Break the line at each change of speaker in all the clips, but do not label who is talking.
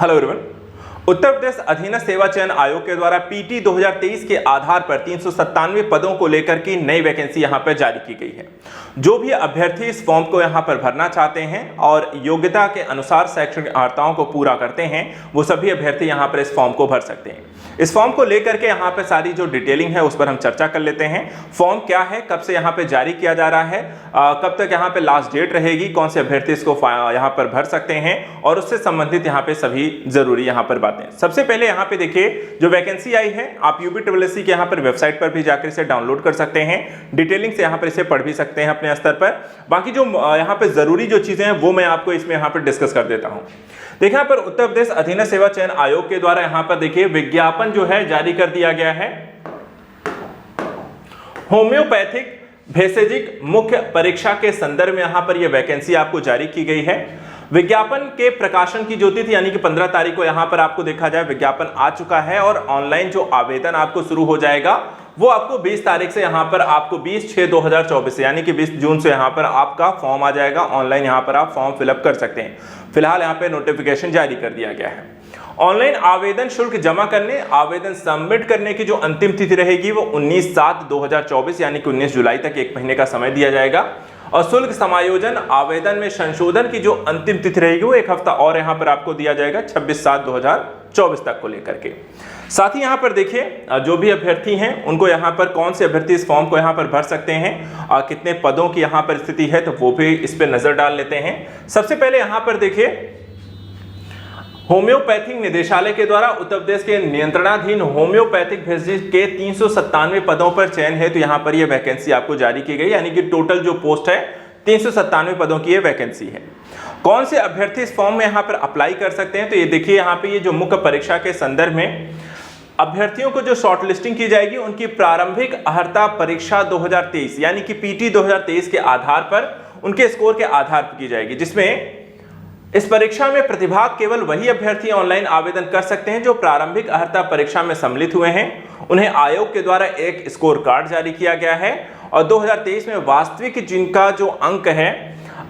Hello everyone. Uttar Pradesh अधीनस्थ सेवा चयन आयोग के द्वारा पीटी 2023 के आधार पर 397 पदों को लेकर की नई वैकेंसी यहां पर जारी की गई है। जो भी अभ्यर्थी इस फॉर्म को यहां पर भरना चाहते हैं और योग्यता के अनुसार शैक्षणिक अर्हताओं को पूरा करते हैं, वो सभी अभ्यर्थी यहां पर इस फॉर्म को भर सकते हैं। इस फॉर्म को लेकर के यहाँ पे सारी जो डिटेलिंग है उस पर हम चर्चा कर लेते हैं। फॉर्म क्या है, कब से यहाँ पे जारी किया जा रहा है, कब तक यहाँ पे लास्ट डेट रहेगी, कौन से अभ्यर्थी इसको यहाँ पर भर सकते हैं और उससे संबंधित यहाँ पे सभी जरूरी यहाँ पर बातें। सबसे पहले यहाँ पे देखिए, जो वैकेंसी आई है आप UPSSC के यहाँ पर वेबसाइट पर भी जाकर इसे डाउनलोड कर सकते हैं, डिटेलिंग से यहाँ पर इसे पढ़ भी सकते हैं अपने स्तर पर। बाकी जो यहाँ पे जरूरी जो चीजें हैं वो मैं आपको इसमें यहाँ पर डिस्कस कर देता हूँ। देखिए यहाँ पर उत्तर प्रदेश अधीनस्थ सेवा चयन आयोग के द्वारा यहाँ पर देखिए विज्ञापन जो है जारी कर दिया गया है। होम्योपैथिक भेषजिक मुख्य परीक्षा के संदर्भ में यहाँ पर यह वैकेंसी आपको जारी की गई है। विज्ञापन के प्रकाशन की जो तिथि यानी कि 15 तारीख को यहाँ पर आपको देखा जाए विज्ञापन आ चुका है और ऑनलाइन जो आवेदन आपको शुरू हो जाएगा वो आपको 20 तारीख से यहाँ पर आपको 20/6/2024 से यानी कि 20 जून से यहाँ पर आपका फॉर्म आ जाएगा। ऑनलाइन यहाँ पर आप फॉर्म फिलअप कर सकते हैं। फिलहाल यहाँ पे नोटिफिकेशन जारी कर दिया गया है। ऑनलाइन आवेदन शुल्क जमा करने, आवेदन सबमिट करने की जो अंतिम तिथि रहेगी वो 19/7/2024 यानी कि 19 जुलाई तक 1 महीने का समय दिया जाएगा। और शुल्क समायोजन आवेदन में संशोधन की जो अंतिम तिथि रहेगी वो 1 हफ्ता और यहाँ पर आपको दिया जाएगा 26/7/2024 तक को लेकर के। साथ ही यहाँ पर देखिए जो भी अभ्यर्थी हैं उनको यहाँ पर कौन से अभ्यर्थी इस फॉर्म को यहाँ पर भर सकते हैं, कितने पदों की यहाँ पर स्थिति है तो वो भी इस पर नजर डाल लेते हैं। सबसे पहले यहाँ पर देखिए, होम्योपैथिक निदेशालय के द्वारा उत्तर प्रदेश के नियंत्रणाधीन होम्योपैथिक भेषज के 397 पदों पर चयन है तो यहाँ पर यह वैकेंसी आपको जारी की गई, यानी कि टोटल जो पोस्ट है 397 पदों की ये वैकेंसी है। कौन से अभ्यर्थी इस फॉर्म में यहाँ पर अप्लाई कर सकते हैं, तो ये देखिए यहाँ पे ये जो मुख्य परीक्षा के संदर्भ में अभ्यर्थियों को जो शॉर्टलिस्टिंग की जाएगी उनकी प्रारंभिक अर्हता परीक्षा 2023 यानी कि पीटी 2023 के आधार पर उनके स्कोर के आधार पर की जाएगी, जिसमें इस परीक्षा में प्रतिभाग केवल वही अभ्यर्थी ऑनलाइन आवेदन कर सकते हैं जो प्रारंभिक अर्हता परीक्षा में सम्मिलित हुए हैं। उन्हें आयोग के द्वारा एक स्कोर कार्ड जारी किया गया है और 2023 में वास्तविक जिनका जो अंक है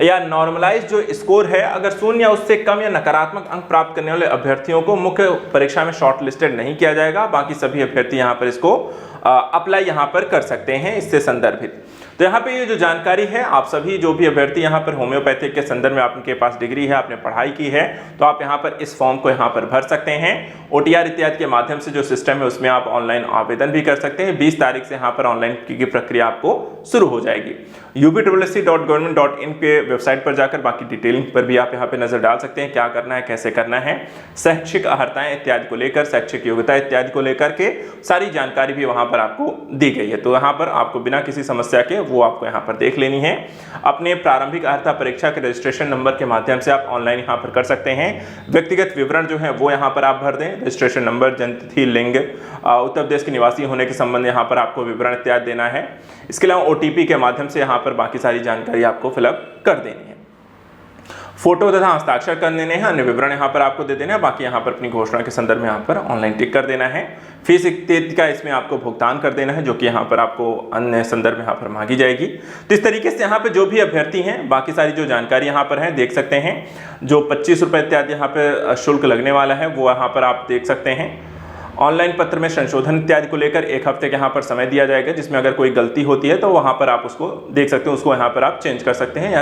या नॉर्मलाइज जो स्कोर है अगर 0 या उससे कम या नकारात्मक अंक प्राप्त करने वाले अभ्यर्थियों को मुख्य परीक्षा में शॉर्ट लिस्टेड नहीं किया जाएगा। बाकी सभी अभ्यर्थी यहाँ पर इसको अप्लाई यहाँ पर कर सकते हैं इससे संदर्भित। तो यहाँ पे ये जो जानकारी है आप सभी जो भी अभ्यर्थी यहाँ पर होम्योपैथिक के संदर्भ में आपके पास डिग्री है, आपने पढ़ाई की है, तो आप यहाँ पर इस फॉर्म को यहाँ पर भर सकते हैं। OTR इत्यादि के माध्यम से जो सिस्टम है उसमें आप ऑनलाइन आवेदन भी कर सकते हैं। 20 तारीख से यहाँ पर ऑनलाइन की प्रक्रिया आपको शुरू हो जाएगी। UPSSC.government.in के वेबसाइट पर जाकर बाकी डिटेलिंग पर भी आप यहाँ पे नजर डाल सकते हैं, क्या करना है, कैसे करना है, शैक्षिक अर्हताएं इत्यादि को लेकर, शैक्षिक योग्यता इत्यादि को लेकर के सारी जानकारी भी वहां पर आपको दी गई है। तो यहाँ पर आपको बिना किसी समस्या के वो आपको यहाँ पर देख लेनी है। अपने प्रारंभिक अर्हता परीक्षा के रजिस्ट्रेशन नंबर के माध्यम से आप ऑनलाइन यहाँ पर कर सकते हैं। व्यक्तिगत विवरण जो है वो यहाँ पर आप भर दें, रजिस्ट्रेशन नंबर, जन्मतिथि, लिंग, उत्तर प्रदेश के निवासी होने के संबंध यहाँ पर आपको विवरण इत्यादि देना है। इसके अलावा OTP के माध्यम से यहाँ पर बाकी सारी जानकारी आपको फिलअप कर देनी है। फोटो तथा हस्ताक्षर कर देने हैं, अन्य विवरण यहाँ पर आपको दे देना है। बाकी यहाँ पर अपनी घोषणा के संदर्भ में यहाँ पर ऑनलाइन टिक कर देना है। फीस इत्यादि का इसमें आपको भुगतान कर देना है जो कि यहाँ पर आपको अन्य संदर्भ में यहाँ पर मांगी जाएगी। तो इस तरीके से यहाँ पे जो भी अभ्यर्थी हैं बाकी सारी जो जानकारी यहाँ पर है देख सकते हैं। जो 25 रुपये इत्यादि यहाँ पे शुल्क लगने वाला है वो यहाँ पर आप देख सकते हैं। ऑनलाइन पत्र में संशोधन इत्यादि को लेकर 1 हफ्ते के यहाँ पर समय दिया जाएगा, जिसमें अगर कोई गलती होती है तो वहाँ पर आप उसको देख सकते हैं, उसको यहाँ पर आप चेंज कर सकते हैं या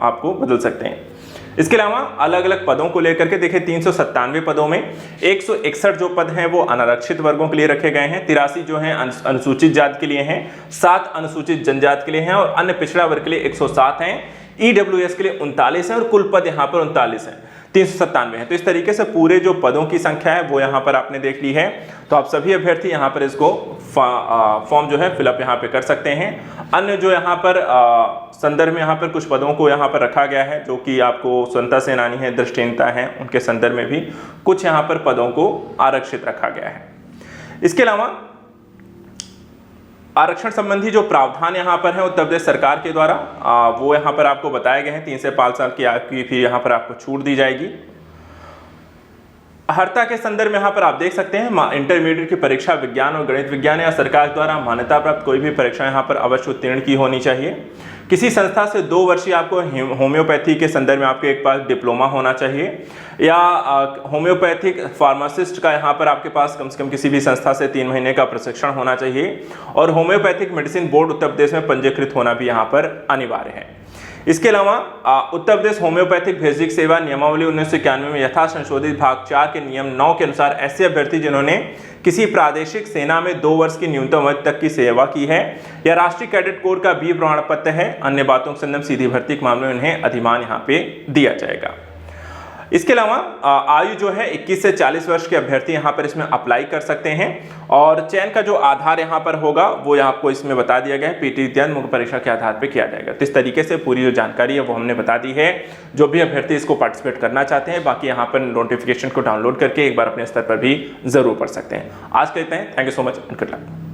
आपको बदल सकते हैं। इसके अलावा अलग अलग पदों को लेकर के देखिए 397 पदों में 161 जो पद हैं वो अनारक्षित वर्गों के लिए रखे गए हैं, 83 जो हैं अनुसूचित जाति के लिए हैं, 7 अनुसूचित जनजाति के लिए हैं और अन्य पिछड़ा वर्ग के लिए 107 हैं, EWS के लिए 39 हैं और कुल पद यहाँ पर 39 हैं, 397 है। तो इस तरीके से पूरे जो पदों की संख्या है वो यहाँ पर आपने देख ली है। तो आप सभी अभ्यर्थी यहाँ पर इसको फॉर्म जो है फिलअप यहाँ पे कर सकते हैं। अन्य जो यहाँ पर संदर्भ में यहाँ पर कुछ पदों को यहाँ पर रखा गया है जो कि आपको स्वतंत्रता सेनानी है, दृष्टिहीनता है, उनके संदर्भ में भी कुछ यहाँ पर पदों को आरक्षित रखा गया है। इसके अलावा आरक्षण संबंधी जो प्रावधान यहाँ पर है उत्तर प्रदेश सरकार के द्वारा वो यहाँ पर आपको बताए गए हैं। 3 से 5 साल की फिर यहाँ पर आपको छूट दी जाएगी। अर्हता के संदर्भ में यहाँ पर आप देख सकते हैं इंटरमीडिएट की परीक्षा विज्ञान और गणित विज्ञान या सरकार द्वारा मान्यता प्राप्त कोई भी परीक्षा यहाँ पर अवश्य उत्तीर्ण की होनी चाहिए। किसी संस्था से 2 वर्षीय आपको होम्योपैथी के संदर्भ में आपके एक पास डिप्लोमा होना चाहिए, या होम्योपैथिक फार्मासिस्ट का यहाँ पर आपके पास कम से कम किसी भी संस्था से 3 महीने का प्रशिक्षण होना चाहिए, और homeopathic medicine board Uttar Pradesh में पंजीकृत होना भी यहाँ पर अनिवार्य है। इसके अलावा उत्तर प्रदेश होम्योपैथिक भेषजिक सेवा नियमावली 1991 में यथा संशोधित भाग 4 के नियम 9 के अनुसार ऐसे अभ्यर्थी जिन्होंने किसी प्रादेशिक सेना में 2 वर्ष की न्यूनतम अवधि तक की सेवा की है या राष्ट्रीय कैडेट कोर का बी प्रमाण पत्र है, अन्य बातों के संदर्भ सीधी भर्ती के मामले में उन्हें अधिमान यहाँ पे दिया जाएगा। इसके अलावा आयु जो है 21 से 40 वर्ष के अभ्यर्थी यहाँ पर इसमें अप्लाई कर सकते हैं, और चयन का जो आधार यहाँ पर होगा वो आपको इसमें बता दिया गया है, पीटी इत्यादि मुख्य परीक्षा के आधार पर किया जाएगा। तो इस तरीके से पूरी जो जानकारी है वो हमने बता दी है। जो भी अभ्यर्थी इसको पार्टिसिपेट करना चाहते हैं, बाकी यहाँ पर नोटिफिकेशन को डाउनलोड करके एक बार अपने स्तर पर भी जरूर पढ़ सकते हैं। आज के इतना ही। Thank you so much and good luck.